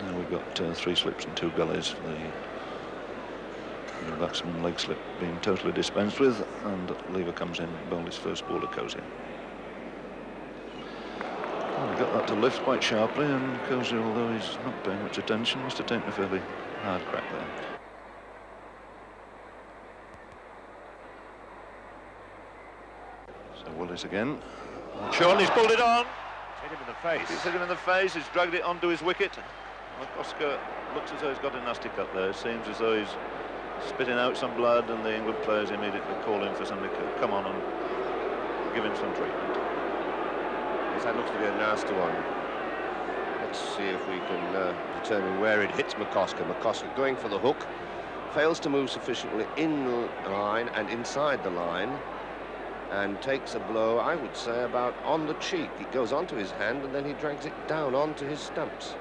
Now we've got 3 slips and 2 gullies. The batsman leg slip being totally dispensed with, and Lever comes in, bowled his first ball to Cozy. Well, he got that to lift quite sharply, and Cozy, although he's not paying much attention, must have taken a fairly hard crack there. So Willis again. Sean, he's pulled it on. Hit him in the face. He's hit him in the face, he's dragged it onto his wicket. McCosker looks as though he's got a nasty cut there. It seems as though he's spitting out some blood, and the England players immediately call in for somebody to come on and give him some treatment. Yes, that looks to be a nasty one. Let's see if we can determine where it hits McCosker. McCosker going for the hook, fails to move sufficiently in the line and inside the line, and takes a blow, I would say, about on the cheek. It goes onto his hand, and then he drags it down onto his stumps.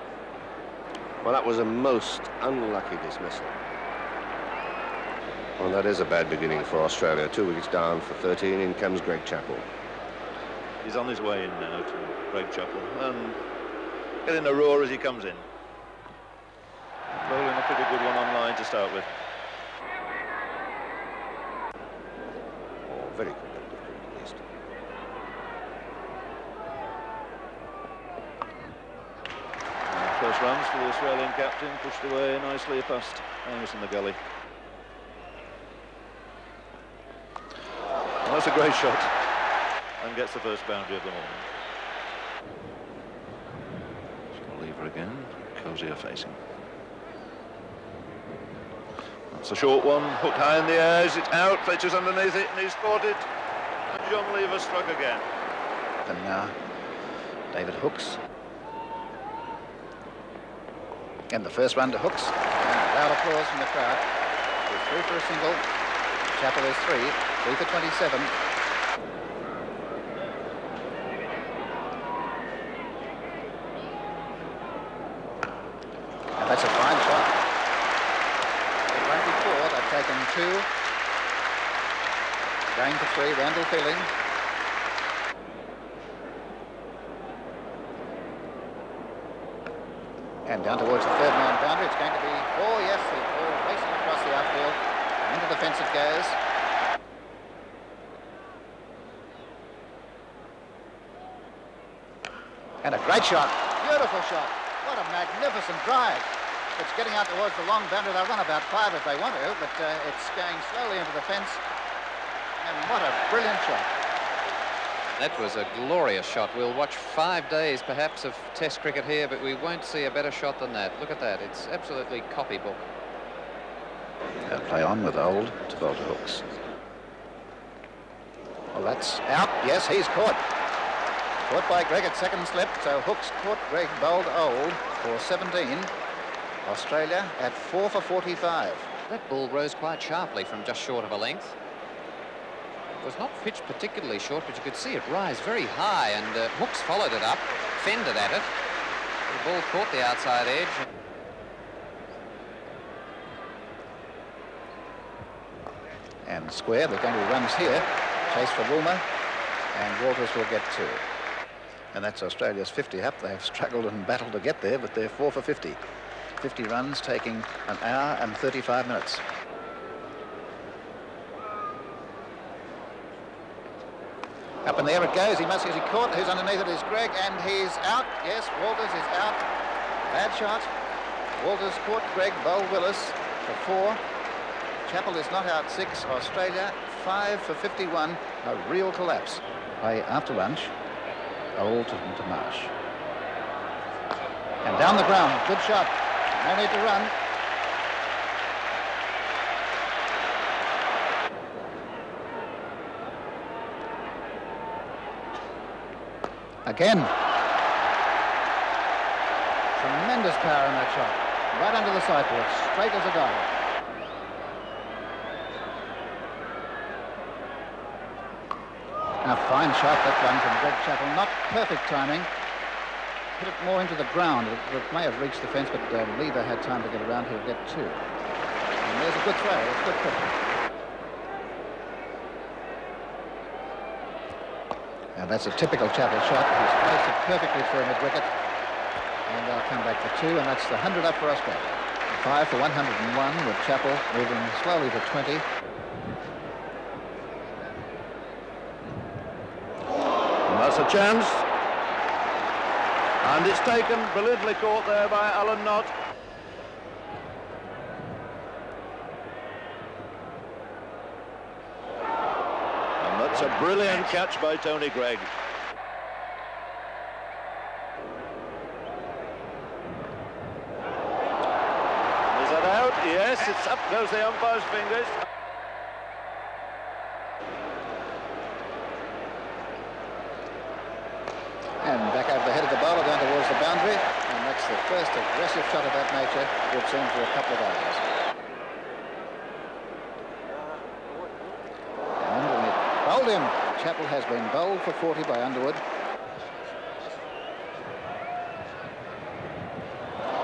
Well, that was a most unlucky dismissal. Well, that is a bad beginning for Australia. 2 wickets down for 13. In comes Greg Chappell. He's on his way in now to Greg Chappell, and getting a roar as he comes in. Bowling a pretty good one on line to start with. Oh, very competitive at least. First runs for the Australian captain, pushed away nicely past Angus in the gully. Well, that's a great shot, and gets the first boundary of the morning. So Lever again, Cozy facing. That's a short one, hooked high in the air, it's out, Fletcher's underneath it, and he's caught it. And John Lever struck again. And now David Hooks. And the first run to Hooks. And loud applause from the crowd. He's through for a single. Chappell is 3 for 27. And that's a fine shot. The run before, they've taken 2. Going for 3, Randall Feeling. And down towards the third man boundary, it's going to be, oh yes, the ball racing across the outfield, and into the fence it goes. And a great shot, beautiful shot, what a magnificent drive. It's getting out towards the long boundary, they'll run about 5 if they want to, but it's going slowly into the fence, and what a brilliant shot. That was a glorious shot. We'll watch 5 days perhaps of Test cricket here, but we won't see a better shot than that. Look at that. It's absolutely copybook. They'll play on with Old to bowl to Hooks. Well, that's out. Yes, he's caught. Caught by Greg at second slip. So Hooks caught Greg, bowled Old for 17. Australia at 4 for 45. That ball rose quite sharply from just short of a length. It was not pitched particularly short, but you could see it rise very high, and Hooks followed it up, fended at it. The ball caught the outside edge. And square, there's going to be runs here. Chase for Woolmer, and Walters will get 2. And that's Australia's 50 up. They've struggled and battled to get there, but they're 4 for 50. 50 runs taking 1 hour and 35 minutes. Up in the air it goes. He caught. Who's underneath it is Greg, and he's out. Yes, Walters is out. Bad shot. Walters caught Greg, bowled Willis for 4. Chappell is not out 6. Australia 5 for 51. A real collapse. Play after lunch. Old to Marsh. And down the ground. Good shot. No need to run. Again. Tremendous power in that shot. Right under the sideboard, straight as a die. A fine shot, that one from Greg Chappell. Not perfect timing. Hit it more into the ground. It may have reached the fence, but Lever had time to get around. He'll get 2. And there's a good throw. It's good cricket. And that's a typical Chappell shot. He's placed it perfectly for a mid-wicket. And they'll come back for 2, and that's the 100 up for Australia. 5 for 101, with Chappell moving slowly to 20. And that's a chance. And it's taken, brilliantly caught there by Alan Knott. And that's a brilliant catch by Tony Greig. Is that out? Yes, it's up goes the umpire's fingers. And back over the head of the bowler down towards the boundary. And that's the first aggressive shot of that nature we've seen for a couple of overs. And Underwood bowled him. Chappell has been bowled for 40 by Underwood.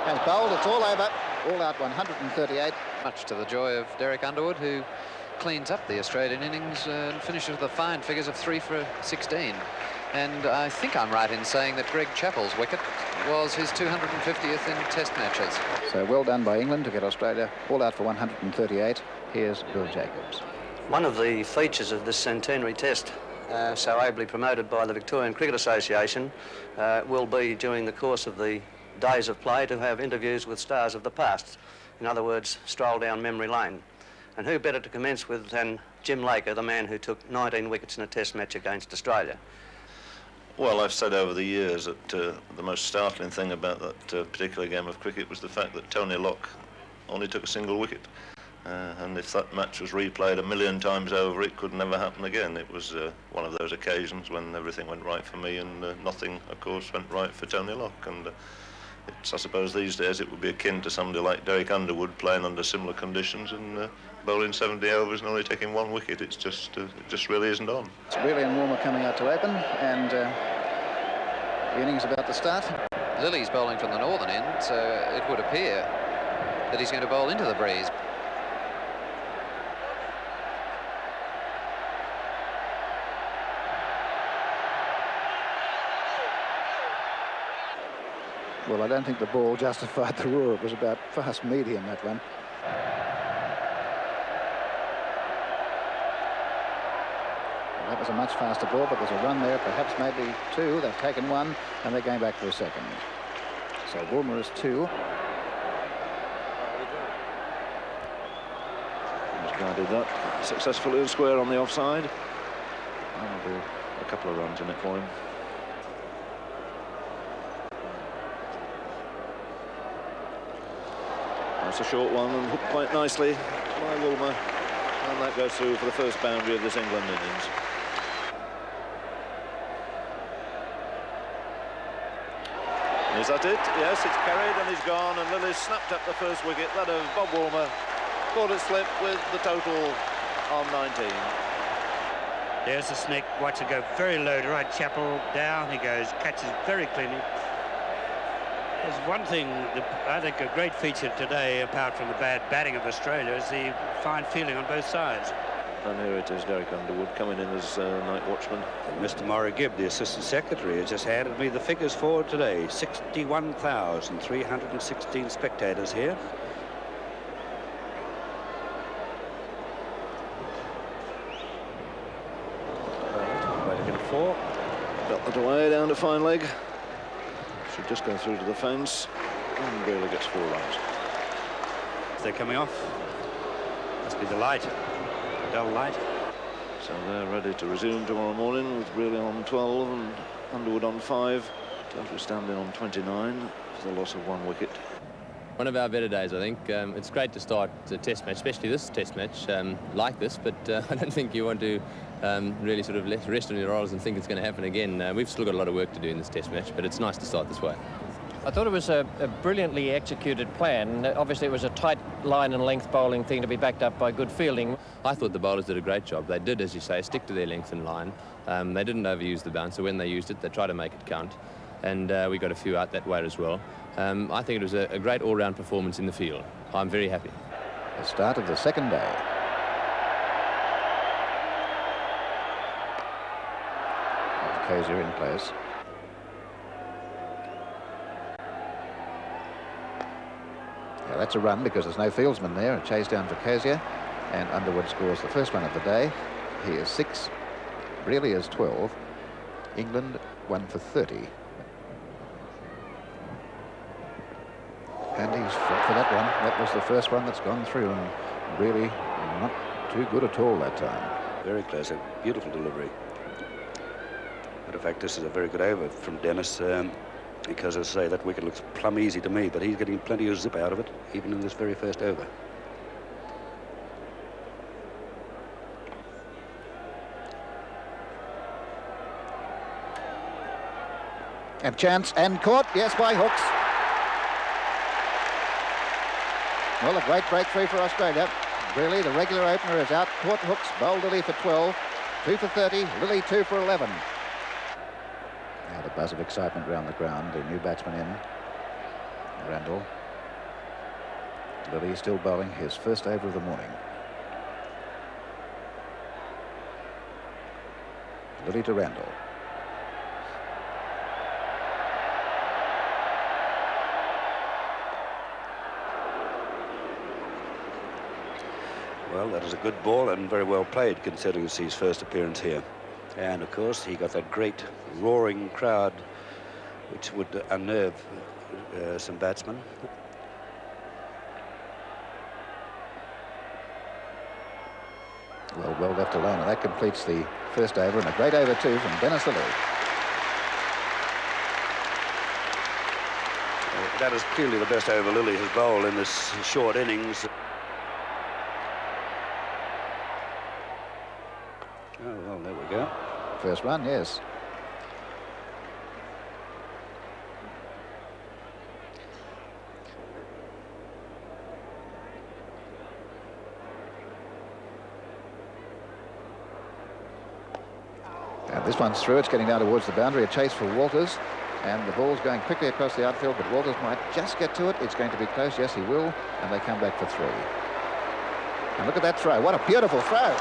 Has bowled, it's all over. All out 138. Much to the joy of Derek Underwood, who cleans up the Australian innings and finishes with the fine figures of 3 for 16. And I think I'm right in saying that Greg Chappell's wicket was his 250th in Test matches. So well done by England to get Australia all out for 138. Here's Bill Jacobs. One of the features of this Centenary Test, so ably promoted by the Victorian Cricket Association, will be during the course of the days of play to have interviews with stars of the past. In other words, stroll down memory lane. And who better to commence with than Jim Laker, the man who took 19 wickets in a Test match against Australia. Well, I've said over the years that the most startling thing about that particular game of cricket was the fact that Tony Locke only took a single wicket. And if that match was replayed a million times over, it could never happen again. It was one of those occasions when everything went right for me and nothing, of course, went right for Tony Locke. And I suppose these days it would be akin to somebody like Derek Underwood playing under similar conditions and bowling 70 overs and only taking 1 wicket. It just really isn't on. It's Wheelie and Warmer coming out to open, and the innings about to start. Lily's bowling from the northern end, so it would appear that he's going to bowl into the breeze. Well, I don't think the ball justified the rule. It was about fast medium, that one. Well, that was a much faster ball, but there's a run there, perhaps maybe 2. They've taken 1, and they're going back for a second. So Warmer is 2. He's guided that successfully and square on the offside. That'll be a couple of runs in it for him. That's a short one and hooked quite nicely by Woolmer, and that goes through for the first boundary of this England innings. Is that it? Yes, it's carried and he's gone, and Lillis snapped up the first wicket, that of Bob Woolmer. Caught it slip with the total on 19. There's the sneak. Watch it go very low to right. Chappell down he goes, catches very cleanly. There's one thing that I think a great feature today, apart from the bad batting of Australia, is the fine fielding on both sides. And here it is, Derek Underwood coming in as night watchman. Mr. Maury Gibb, the Assistant Secretary, has just handed me the figures for today. 61,316 spectators here. Way to get a 4. Got that away down to fine leg. Should just go through to the fence and barely gets 4 runs. They're coming off. Must be the light. Dull light. So they're ready to resume tomorrow morning with Brealey on 12 and Underwood on 5. Total standing on 29 for the loss of 1 wicket. One of our better days, I think. It's great to start a Test match, especially this Test match like this, but I don't think you want to really sort of rest on your laurels and think it's going to happen again. We've still got a lot of work to do in this Test match, but it's nice to start this way. I thought it was a brilliantly executed plan. Obviously, it was a tight line and length bowling thing to be backed up by good fielding. I thought the bowlers did a great job. They did, as you say, stick to their length and line. They didn't overuse the bouncer. When they used it, they tried to make it count. And we got a few out that way as well. I think it was a great all-round performance in the field. I'm very happy. The start of the second day. Kaiser in place. Now that's a run because there's no fieldsman there. A chase down for Kosier, and Underwood scores the first run of the day. He is 6, Brearley is 12. England 1 for 30. And he's fought for that one. That was the first one that's gone through, and really not too good at all that time. Very close, a beautiful delivery. Matter of fact, this is a very good over from Dennis, because, as I say, that wicket looks plumb easy to me, but he's getting plenty of zip out of it, even in this very first over. And chance and caught, yes, by Hooks. Well, a great breakthrough for Australia. Brearley, the regular opener, is out. Caught Hooks, bowled Lilly for 12. 2 for 30, Lilly 2 for 11. Now the buzz of excitement round the ground. The new batsman in, Randall. Lilly still bowling his first over of the morning. Lilly to Randall. Well, that is a good ball and very well played, considering it's his first appearance here. And, of course, he got that great roaring crowd, which would unnerve some batsmen. Well left alone, and that completes the first over, and a great over too from Dennis Lilly. That is clearly the best over Lilly has bowled in this short innings. Oh, well, there we go. First run, yes. And this one's through. It's getting down towards the boundary. A chase for Walters. And the ball's going quickly across the outfield, but Walters might just get to it. It's going to be close. Yes, he will. And they come back for 3. And look at that throw. What a beautiful throw.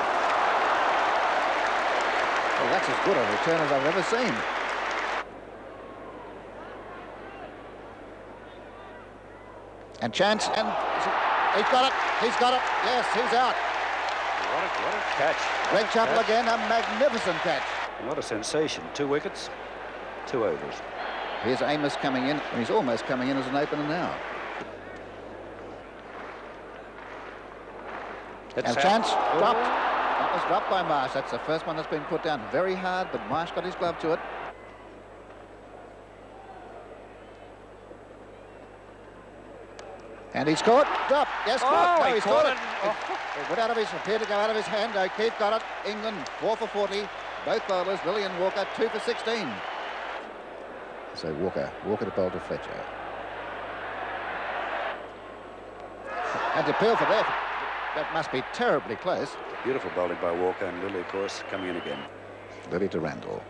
Well, that's as good a return as I've ever seen. And chance, and he's got it. He's got it. Yes, he's out. What a catch. Greg Chappell again, a magnificent catch. What a sensation. 2 wickets, 2 overs. Here's Amos coming in, and he's almost coming in as an opener now. And chance dropped. That was dropped by Marsh. That's the first one that's been put down very hard, but Marsh got his glove to it. And he's caught. Drop. Yes, caught. No, he's caught it. It went out of his, appeared to go out of his hand. O'Keefe got it. England 4 for 40. Both bowlers, Lilly and Walker, 2 for 16. So Walker to bowl to Fletcher. And to Peel for that. That must be terribly close. Beautiful bowling by Walker, and Lilly, of course, coming in again. Lilly to Randall.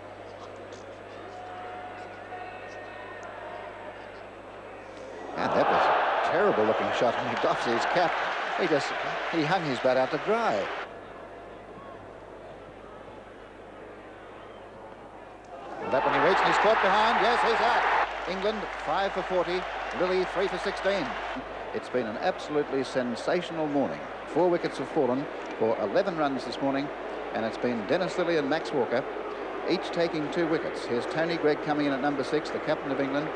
And that was a terrible looking shot, and he doffs his cap. He hung his bat out to dry. And that one he reached, and he's caught behind. Yes, he's out. England 5 for 40, Lilly 3 for 16. It's been an absolutely sensational morning. 4 wickets have fallen for 11 runs this morning, and it's been Dennis Lilly and Max Walker, each taking 2 wickets. Here's Tony Greig coming in at number 6, the captain of England.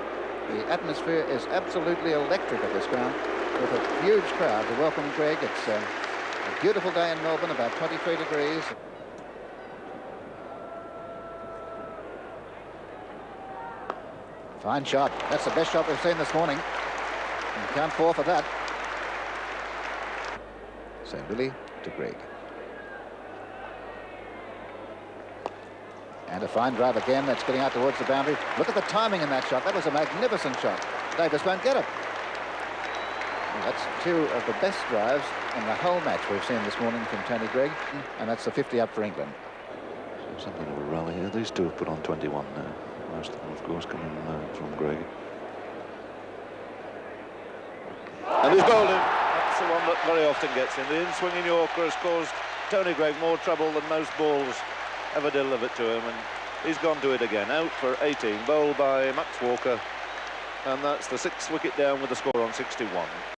The atmosphere is absolutely electric at this ground, with a huge crowd to welcome Greig. It's a beautiful day in Melbourne, about 23 degrees. Fine shot. That's the best shot we've seen this morning. You can't fall for that. So Lilly to Greig. And a fine drive again. That's getting out towards the boundary. Look at the timing in that shot. That was a magnificent shot. Davis won't get it. Well, that's 2 of the best drives in the whole match we've seen this morning from Tony Greig. And that's the 50 up for England. So something of a rally here. These 2 have put on 21 now. Most of them, of course, coming from Greig. And he's bowled in. That's the one that very often gets in. The in-swinging Yorker has caused Tony Greig more trouble than most balls ever delivered to him, and he's gone to it again. Out for 18, bowled by Max Walker, and that's the 6th wicket down with the score on 61.